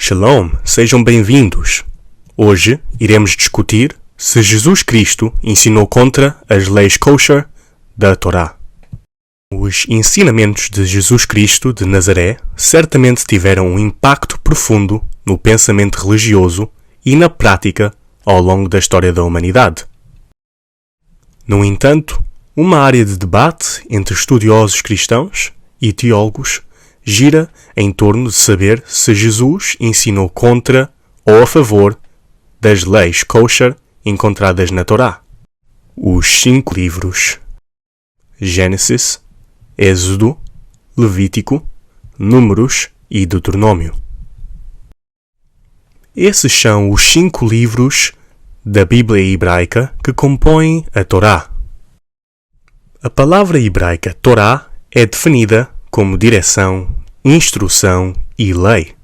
Shalom, sejam bem-vindos. Hoje iremos discutir se Jesus Cristo ensinou contra as leis kosher da Torá. Os ensinamentos de Jesus Cristo de Nazaré certamente tiveram um impacto profundo no pensamento religioso e na prática ao longo da história da humanidade. No entanto, uma área de debate entre estudiosos cristãos e teólogos gira em torno de saber se Jesus ensinou contra ou a favor das leis kosher encontradas na Torá. Os 5 livros: Gênesis, Êxodo, Levítico, Números e Deuteronômio. Esses são os 5 livros da Bíblia hebraica que compõem a Torá. A palavra hebraica Torá é definida como direção, instrução e lei.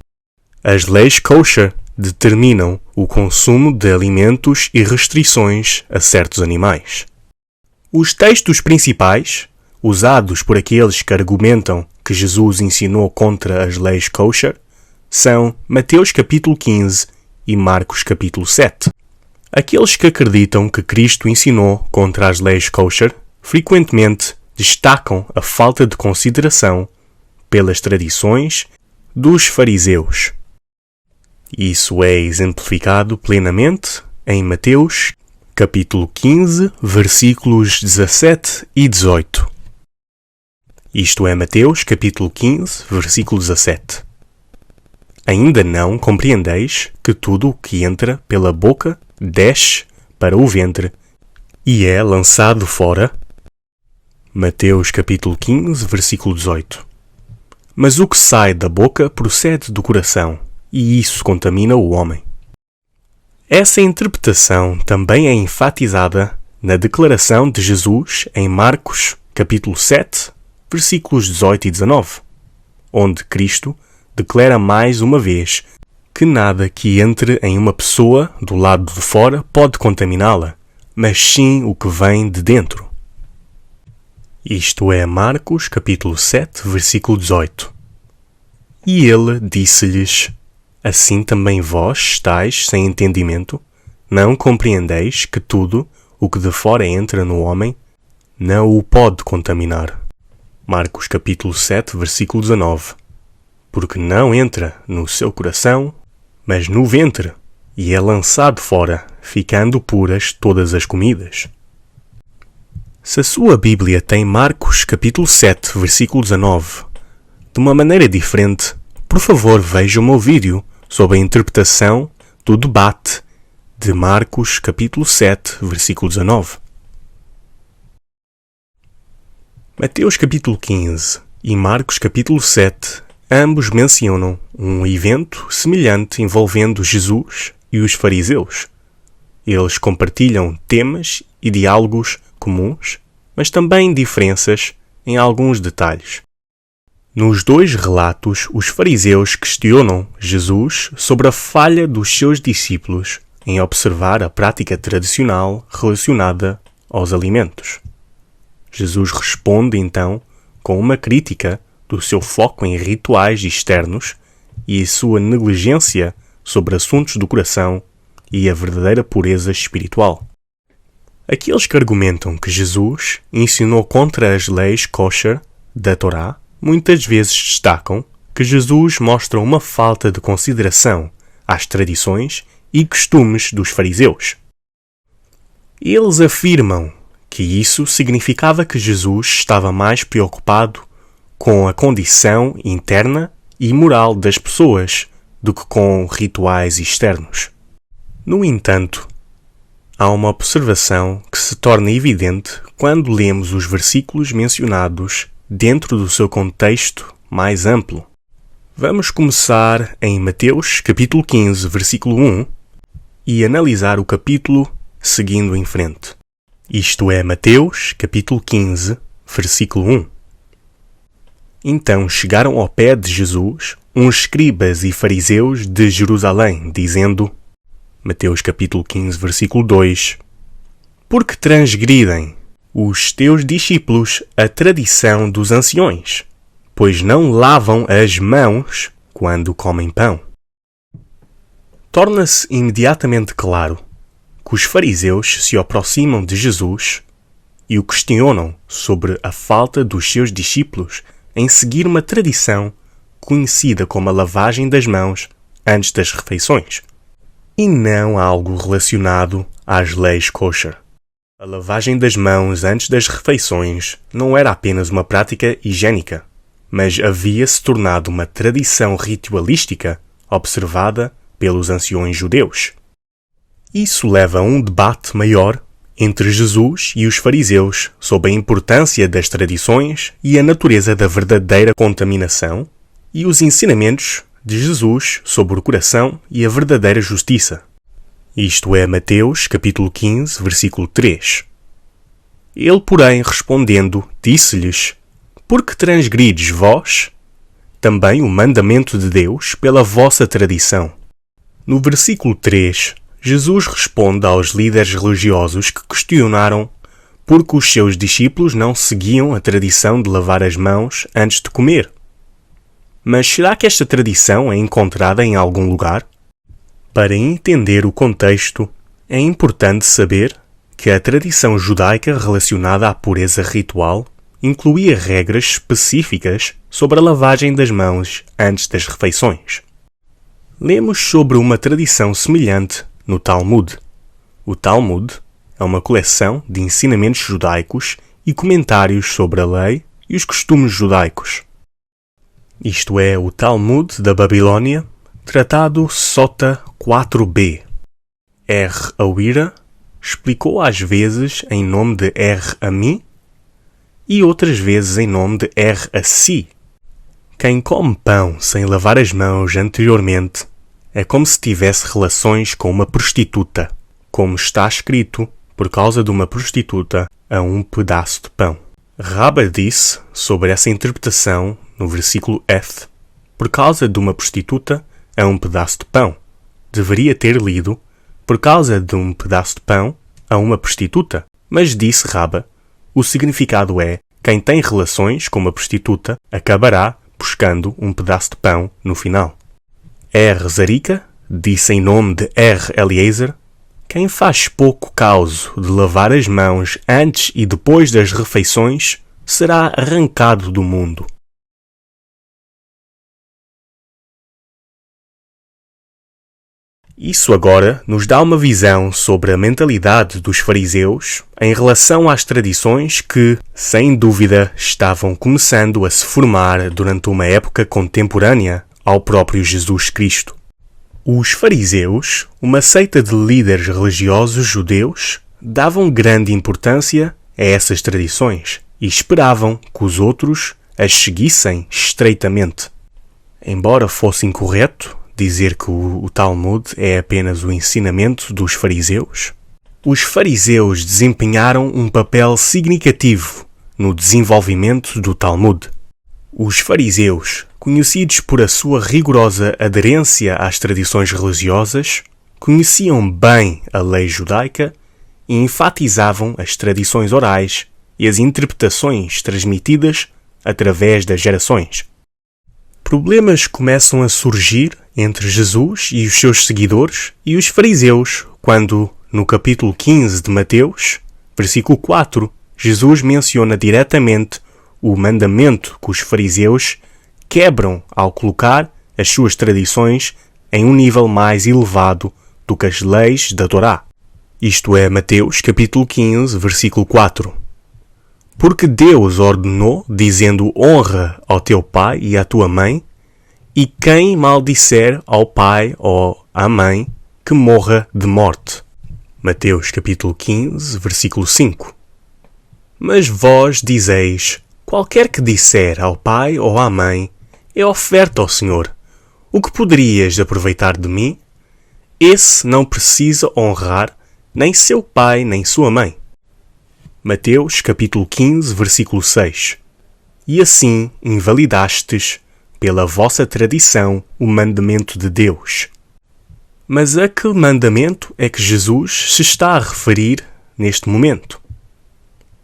As leis kosher determinam o consumo de alimentos e restrições a certos animais. Os textos principais, usados por aqueles que argumentam que Jesus ensinou contra as leis kosher, são Mateus capítulo 15 e Marcos capítulo 7. Aqueles que acreditam que Cristo ensinou contra as leis kosher frequentemente destacam a falta de consideração pelas tradições dos fariseus. Isso é exemplificado plenamente em Mateus capítulo 15, versículos 17 e 18. Isto é Mateus capítulo 15, versículo 17. Ainda não compreendeis que tudo o que entra pela boca desce para o ventre e é lançado fora? Mateus capítulo 15, versículo 18. Mas o que sai da boca procede do coração, e isso contamina o homem. Essa interpretação também é enfatizada na declaração de Jesus em Marcos capítulo 7, versículos 18 e 19, onde Cristo declara mais uma vez que nada que entre em uma pessoa do lado de fora pode contaminá-la, mas sim o que vem de dentro. Isto é Marcos capítulo 7, versículo 18. E ele disse-lhes: assim também vós estáis sem entendimento? Não compreendeis que tudo o que de fora entra no homem não o pode contaminar? Marcos capítulo 7, versículo 19. Porque não entra no seu coração, mas no ventre, e é lançado fora, ficando puras todas as comidas. Se a sua Bíblia tem Marcos capítulo 7, versículo 19, de uma maneira diferente, por favor veja o meu vídeo sobre a interpretação do debate de Marcos capítulo 7, versículo 19. Mateus capítulo 15 e Marcos capítulo 7 ambos mencionam um evento semelhante envolvendo Jesus e os fariseus. Eles compartilham temas e diálogos comuns, mas também diferenças em alguns detalhes. Nos 2 relatos, os fariseus questionam Jesus sobre a falha dos seus discípulos em observar a prática tradicional relacionada aos alimentos. Jesus responde, então, com uma crítica do seu foco em rituais externos e sua negligência sobre assuntos do coração e a verdadeira pureza espiritual. Aqueles que argumentam que Jesus ensinou contra as leis kosher da Torá muitas vezes destacam que Jesus mostra uma falta de consideração às tradições e costumes dos fariseus. Eles afirmam que isso significava que Jesus estava mais preocupado com a condição interna e moral das pessoas do que com rituais externos. No entanto, há uma observação que se torna evidente quando lemos os versículos mencionados dentro do seu contexto mais amplo. Vamos começar em Mateus capítulo 15, versículo 1 e analisar o capítulo seguindo em frente. Isto é Mateus capítulo 15, versículo 1. Então chegaram ao pé de Jesus uns escribas e fariseus de Jerusalém, dizendo, Mateus capítulo 15, versículo 2, porque transgridem os teus discípulos a tradição dos anciões, pois não lavam as mãos quando comem pão. torna-se imediatamente claro que os fariseus se aproximam de Jesus e o questionam sobre a falta dos seus discípulos em seguir uma tradição conhecida como a lavagem das mãos antes das refeições, e não algo relacionado às leis kosher. A lavagem das mãos antes das refeições não era apenas uma prática higiênica, mas havia se tornado uma tradição ritualística observada pelos anciões judeus. Isso leva a um debate maior entre Jesus e os fariseus sobre a importância das tradições e a natureza da verdadeira contaminação e os ensinamentos de Jesus sobre o coração e a verdadeira justiça. Isto é Mateus, capítulo 15, versículo 3. Ele, porém, respondendo, disse-lhes: Por que transgrides vós também o mandamento de Deus pela vossa tradição? No versículo 3, Jesus responde aos líderes religiosos que questionaram por que os seus discípulos não seguiam a tradição de lavar as mãos antes de comer. Mas será que esta tradição é encontrada em algum lugar? Para entender o contexto, é importante saber que a tradição judaica relacionada à pureza ritual incluía regras específicas sobre a lavagem das mãos antes das refeições. Lemos sobre uma tradição semelhante no Talmud. O Talmud é uma coleção de ensinamentos judaicos e comentários sobre a lei e os costumes judaicos. Isto é o Talmud da Babilônia, tratado Sota 4b. R. Awira explicou às vezes em nome de R. Ami e outras vezes em nome de R. Assi. Quem come pão sem lavar as mãos anteriormente é como se tivesse relações com uma prostituta, como está escrito, por causa de uma prostituta a um pedaço de pão. Rabba disse sobre essa interpretação no versículo F, por causa de uma prostituta a um pedaço de pão. Deveria ter lido, por causa de um pedaço de pão a uma prostituta, mas disse Rabba, o significado é, quem tem relações com uma prostituta acabará buscando um pedaço de pão no final. R. Zarika disse em nome de R. Eliezer, quem faz pouco caso de lavar as mãos antes e depois das refeições será arrancado do mundo. Isso agora nos dá uma visão sobre a mentalidade dos fariseus em relação às tradições que, sem dúvida, estavam começando a se formar durante uma época contemporânea ao próprio Jesus Cristo. Os fariseus, uma seita de líderes religiosos judeus, davam grande importância a essas tradições e esperavam que os outros as seguissem estreitamente. Embora fosse incorreto dizer que o Talmud é apenas o ensinamento dos fariseus, os fariseus desempenharam um papel significativo no desenvolvimento do Talmud. Os fariseus, conhecidos por a sua rigorosa aderência às tradições religiosas, conheciam bem a lei judaica e enfatizavam as tradições orais e as interpretações transmitidas através das gerações. Problemas começam a surgir entre Jesus e os seus seguidores e os fariseus quando, no capítulo 15 de Mateus, versículo 4, Jesus menciona diretamente o mandamento que os fariseus quebram ao colocar as suas tradições em um nível mais elevado do que as leis da Torá. Isto é Mateus capítulo 15, versículo 4. Porque Deus ordenou, dizendo: honra ao teu pai e à tua mãe, e quem maldisser ao pai ou à mãe, que morra de morte. Mateus capítulo 15, versículo 5. Mas vós dizeis: qualquer que disser ao pai ou à mãe, é oferta ao Senhor. O que poderias aproveitar de mim? Esse não precisa honrar nem seu pai nem sua mãe. Mateus capítulo 15, versículo 6. E assim invalidastes, pela vossa tradição, o mandamento de Deus. Mas a que mandamento é que Jesus se está a referir neste momento?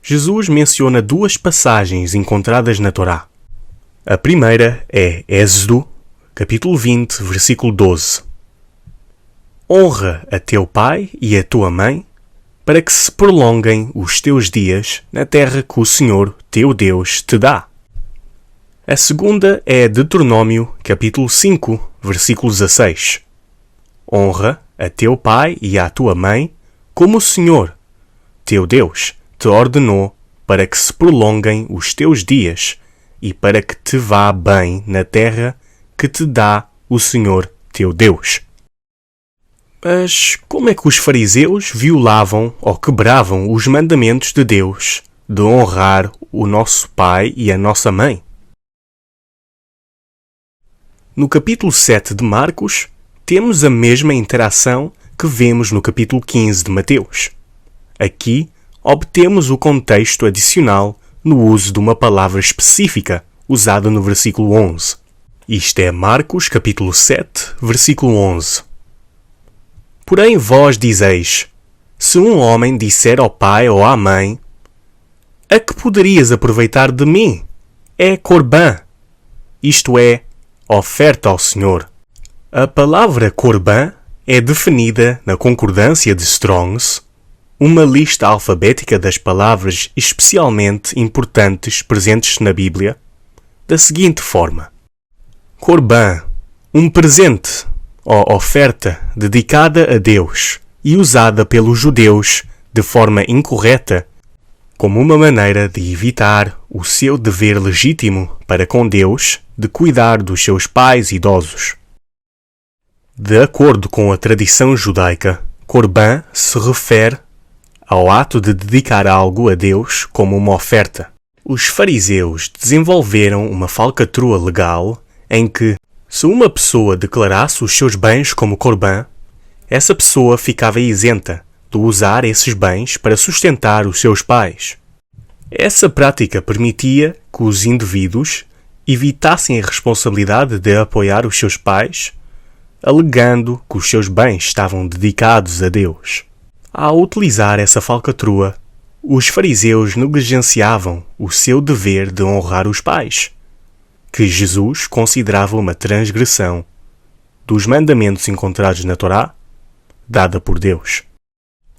Jesus menciona duas passagens encontradas na Torá. A primeira é Êxodo, capítulo 20, versículo 12. Honra a teu pai e a tua mãe, para que se prolonguem os teus dias na terra que o Senhor, teu Deus, te dá. A segunda é Deuteronômio, capítulo 5, versículo 16. Honra a teu pai e a tua mãe, como o Senhor, teu Deus, te ordenou, para que se prolonguem os teus dias e para que te vá bem na terra que te dá o Senhor, teu Deus. Mas como é que os fariseus violavam ou quebravam os mandamentos de Deus de honrar o nosso pai e a nossa mãe? No capítulo 7 de Marcos, temos a mesma interação que vemos no capítulo 15 de Mateus. Aqui, obtemos o contexto adicional no uso de uma palavra específica usada no versículo 11. Isto é Marcos, capítulo 7, versículo 11. Porém vós dizeis, se um homem disser ao pai ou à mãe, a que poderias aproveitar de mim? É corbã, isto é, oferta ao Senhor. A palavra corbã é definida na concordância de Strong's, uma lista alfabética das palavras especialmente importantes presentes na Bíblia, da seguinte forma: corbã, um presente ou oferta dedicada a Deus e usada pelos judeus de forma incorreta como uma maneira de evitar o seu dever legítimo para com Deus de cuidar dos seus pais idosos. De acordo com a tradição judaica, corbã se refere ao ato de dedicar algo a Deus como uma oferta. Os fariseus desenvolveram uma falcatrua legal em que, se uma pessoa declarasse os seus bens como corbã, essa pessoa ficava isenta de usar esses bens para sustentar os seus pais. Essa prática permitia que os indivíduos evitassem a responsabilidade de apoiar os seus pais, alegando que os seus bens estavam dedicados a Deus. Ao utilizar essa falcatrua, os fariseus negligenciavam o seu dever de honrar os pais, que Jesus considerava uma transgressão dos mandamentos encontrados na Torá, dada por Deus.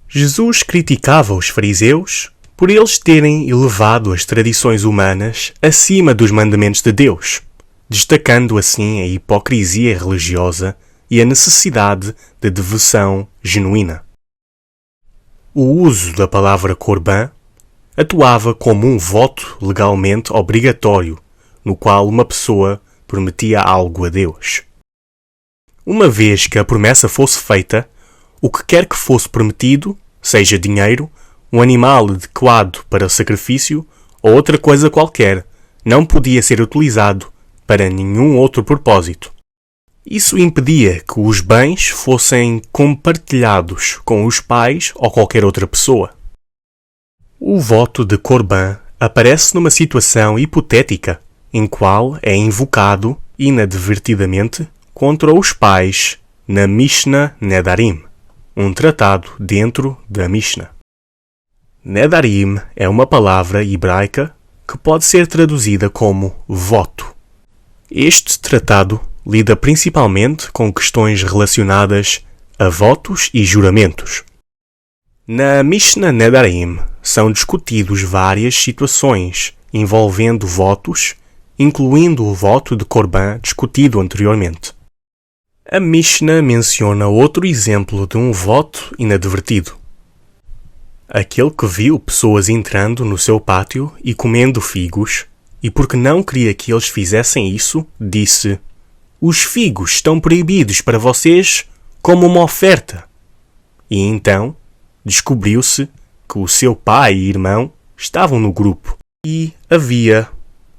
Jesus criticava os fariseus por eles terem elevado as tradições humanas acima dos mandamentos de Deus, destacando assim a hipocrisia religiosa e a necessidade de devoção genuína. O uso da palavra corbã atuava como um voto legalmente obrigatório, no qual uma pessoa prometia algo a Deus. Uma vez que a promessa fosse feita, o que quer que fosse prometido, seja dinheiro, um animal adequado para o sacrifício ou outra coisa qualquer, não podia ser utilizado para nenhum outro propósito. Isso impedia que os bens fossem compartilhados com os pais ou qualquer outra pessoa. O voto de corbã aparece numa situação hipotética, em qual é invocado inadvertidamente contra os pais na Mishnah Nedarim, um tratado dentro da Mishnah. Nedarim é uma palavra hebraica que pode ser traduzida como voto. Este tratado lida principalmente com questões relacionadas a votos e juramentos. Na Mishnah Nedarim são discutidos várias situações envolvendo votos, incluindo o voto de corbã discutido anteriormente. A Mishnah menciona outro exemplo de um voto inadvertido. Aquele que viu pessoas entrando no seu pátio e comendo figos, e porque não queria que eles fizessem isso, disse: "Os figos estão proibidos para vocês como uma oferta." E então descobriu-se que o seu pai e irmão estavam no grupo e havia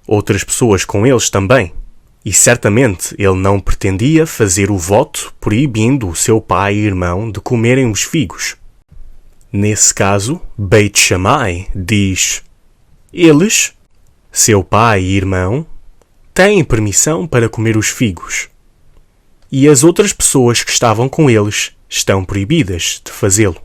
outras pessoas com eles também. E certamente ele não pretendia fazer o voto proibindo o seu pai e irmão de comerem os figos. Nesse caso, Beit Shammai diz: eles, seu pai e irmão, têm permissão para comer os figos. E as outras pessoas que estavam com eles estão proibidas de fazê-lo.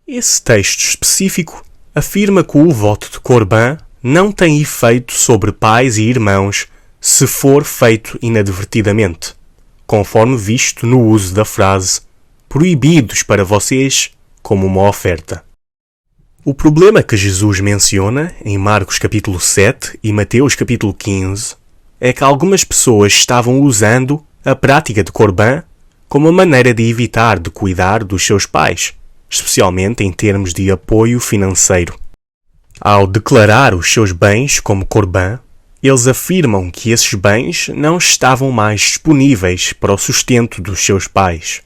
Esse texto específico afirma que o voto de corbã não tem efeito sobre pais e irmãos se for feito inadvertidamente, conforme visto no uso da frase proibidos para vocês como uma oferta. O problema que Jesus menciona em Marcos capítulo 7 e Mateus capítulo 15 é que algumas pessoas estavam usando a prática de Corban como uma maneira de evitar de cuidar dos seus pais, especialmente em termos de apoio financeiro. Ao declarar os seus bens como Corban, eles afirmam que esses bens não estavam mais disponíveis para o sustento dos seus pais.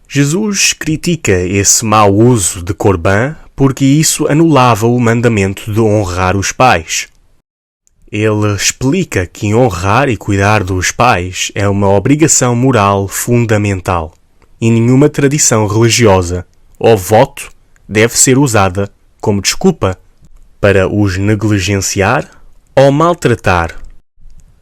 Jesus critica esse mau uso de Corban porque isso anulava o mandamento de honrar os pais. Ele explica que honrar e cuidar dos pais é uma obrigação moral fundamental e nenhuma tradição religiosa ou voto deve ser usada como desculpa para os negligenciar ou maltratar.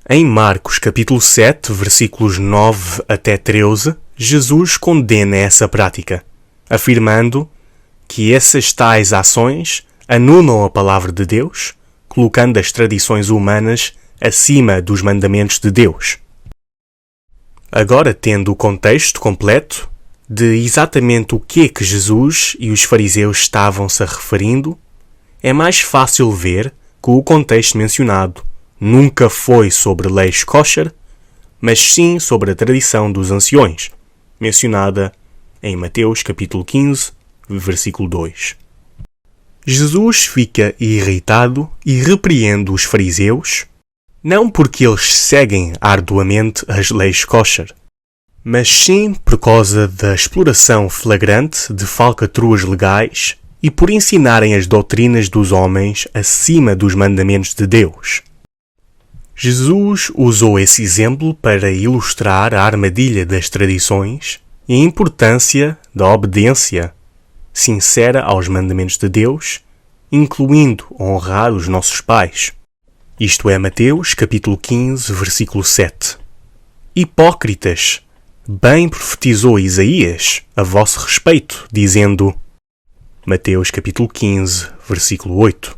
Em Marcos capítulo 7, versículos 9 até 13, Jesus condena essa prática, afirmando que essas tais ações anulam a palavra de Deus, colocando as tradições humanas acima dos mandamentos de Deus. Agora, tendo o contexto completo de exatamente o que Jesus e os fariseus estavam-se referindo, é mais fácil ver que o contexto mencionado nunca foi sobre leis kosher, mas sim sobre a tradição dos anciões, mencionada em Mateus capítulo 15, versículo 2. Jesus fica irritado e repreende os fariseus, não porque eles seguem arduamente as leis kosher, mas sim por causa da exploração flagrante de falcatruas legais e por ensinarem as doutrinas dos homens acima dos mandamentos de Deus. Jesus usou esse exemplo para ilustrar a armadilha das tradições e a importância da obediência sincera aos mandamentos de Deus, incluindo honrar os nossos pais. Isto é Mateus capítulo 15, versículo 7. Hipócritas, bem profetizou Isaías a vosso respeito, dizendo, Mateus capítulo 15, versículo 8.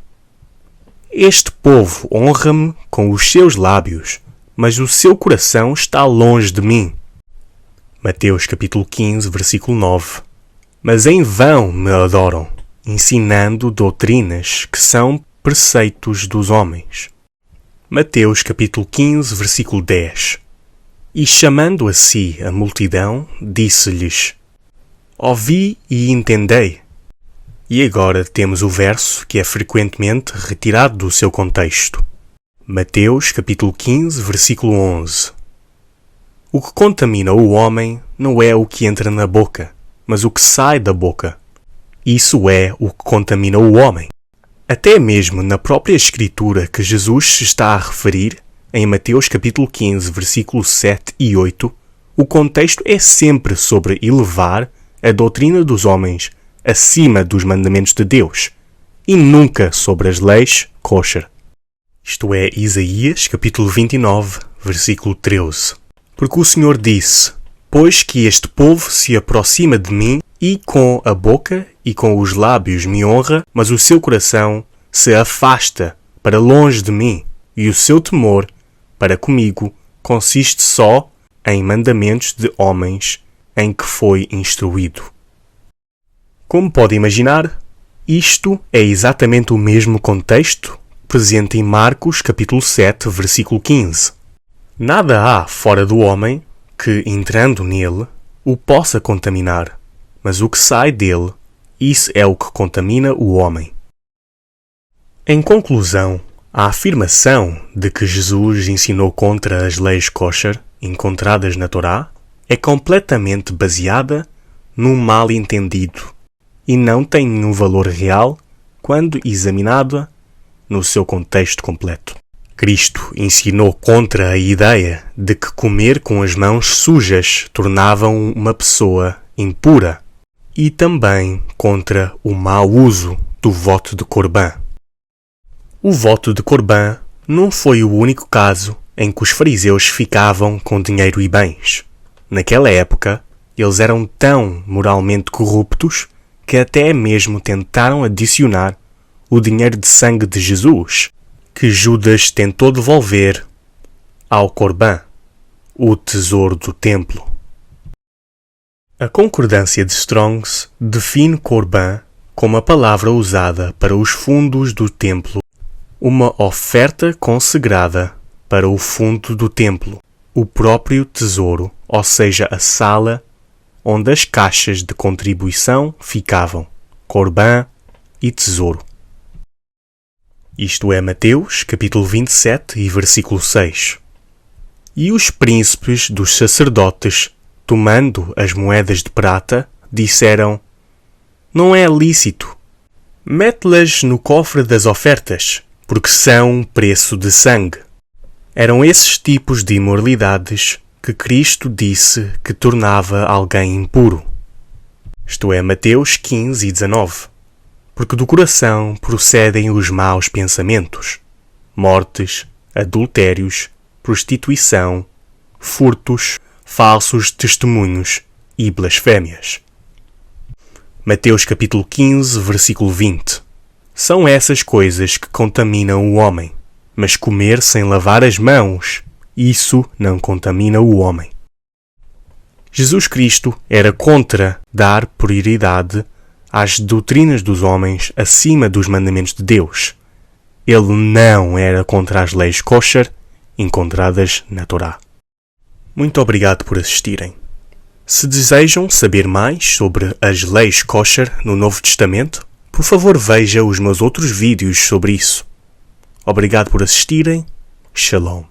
Este povo honra-me com os seus lábios, mas o seu coração está longe de mim. Mateus capítulo 15, versículo 9. Mas em vão me adoram, ensinando doutrinas que são preceitos dos homens. Mateus capítulo 15, versículo 10. E chamando a si a multidão, disse-lhes, ouvi e entendei. E agora temos o verso que é frequentemente retirado do seu contexto. Mateus capítulo 15, versículo 11. O que contamina o homem não é o que entra na boca, mas o que sai da boca. Isso é o que contamina o homem. Até mesmo na própria escritura que Jesus se está a referir, em Mateus capítulo 15, versículos 7 e 8, o contexto é sempre sobre elevar a doutrina dos homens acima dos mandamentos de Deus, e nunca sobre as leis kosher. Isto é Isaías capítulo 29, versículo 13. Porque o Senhor disse, pois que este povo se aproxima de mim, e com a boca e com os lábios me honra, mas o seu coração se afasta para longe de mim, e o seu temor para comigo consiste só em mandamentos de homens em que foi instruído. Como pode imaginar, isto é exatamente o mesmo contexto presente em Marcos capítulo 7, versículo 15. Nada há fora do homem que, entrando nele, o possa contaminar, mas o que sai dele, isso é o que contamina o homem. Em conclusão, a afirmação de que Jesus ensinou contra as leis kosher encontradas na Torá é completamente baseada num mal-entendido e não tem nenhum valor real quando examinada no seu contexto completo. Cristo ensinou contra a ideia de que comer com as mãos sujas tornava uma pessoa impura e também contra o mau uso do voto de Corban. O voto de Corban não foi o único caso em que os fariseus ficavam com dinheiro e bens. Naquela época, eles eram tão moralmente corruptos que até mesmo tentaram adicionar o dinheiro de sangue de Jesus, que Judas tentou devolver ao Corban. o tesouro do templo. A concordância de Strong's define Corban como a palavra usada para os fundos do templo, uma oferta consagrada para o fundo do templo, o próprio tesouro, ou seja, a sala onde as caixas de contribuição ficavam, Corban e tesouro. Isto é Mateus, capítulo 27 e versículo 6. E os príncipes dos sacerdotes, tomando as moedas de prata, disseram: não é lícito. Mete-las no cofre das ofertas, porque são preço de sangue. Eram esses tipos de imoralidades que Cristo disse que tornava alguém impuro. Isto é Mateus 15 e 19. Porque do coração procedem os maus pensamentos, mortes, adultérios, prostituição, furtos, falsos testemunhos e blasfémias. Mateus capítulo 15, versículo 20. São essas coisas que contaminam o homem, mas comer sem lavar as mãos, isso não contamina o homem. Jesus Cristo era contra dar prioridade às doutrinas dos homens acima dos mandamentos de Deus. Ele não era contra as leis kosher encontradas na Torá. Muito obrigado por assistirem. Se desejam saber mais sobre as leis kosher no Novo Testamento, por favor veja os meus outros vídeos sobre isso. Obrigado por assistirem. Shalom.